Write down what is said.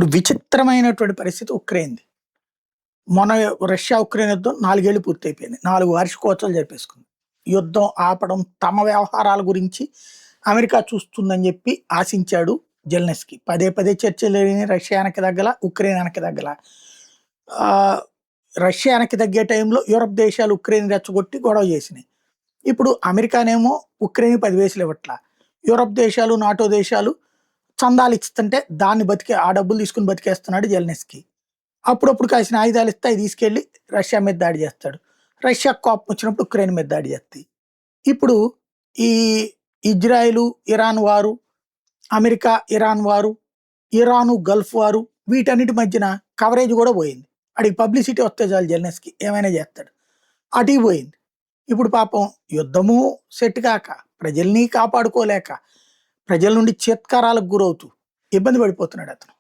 ఇప్పుడు విచిత్రమైనటువంటి పరిస్థితి ఉక్రెయిన్‌ది. మొన్న రష్యా, ఉక్రెయిన్ యుద్ధం 4 ఏళ్లు పూర్తయిపోయింది. 4 వార్షికోత్సవాలు జరిపేసుకుంది. యుద్ధం ఆపడం, తమ వ్యవహారాల గురించి అమెరికా చూస్తుందని జెప్పి ఆశించాడు జెలెన్స్కీ. పదే పదే చర్చలు జరిగినాయి. రష్యా వెనక్కి తగ్గల, ఉక్రెయిన్ వెనక్కి తగ్గల. ఆహ్, రష్యా వెనక్కి తగ్గే టైంలో యూరప్ దేశాలు ఉక్రెయిన్ రెచ్చగొట్టి గొడవ చేసినాయి. ఇప్పుడు అమెరికానేమో ఉక్రెయిన్‌కి 10 పైసలు ఇవ్వట్ల. యూరప్ దేశాలు, నాటో దేశాలు చందాలు ఇస్తుంటే దాన్ని ఆ డబ్బులు తీసుకొని బతికేస్తున్నాడు జెలెన్స్కీ. అప్పుడప్పుడు కాసిన ఆయుధాలు ఇస్తే అవి తీసుకెళ్ళి రష్యా మీద దాడి చేస్తాడు. రష్యాకు కోపం వచ్చినప్పుడు ఉక్రెయిన్ మీద దాడి చేస్తాయి. ఇప్పుడు ఈ ఇజ్రాయెలు, ఇరాన్ వారు, అమెరికా, ఇరాన్ వారు, ఇరాను, గల్ఫ్ వారు వీటన్నిటి మధ్యన కవరేజ్ కూడా పోయింది. ఆడికి పబ్లిసిటీ వస్తే చాలు జెలెన్స్కీ ఏమైనా చేస్తాడు. అటుకి పోయింది. ఇప్పుడు పాపం యుద్ధము సెట్ కాక, ప్రజల్ని కాపాడుకోలేక, ప్రజల నుండి చిత్కారాలకు గురవుతూ ఇబ్బంది పడిపోతున్నాడు అతను.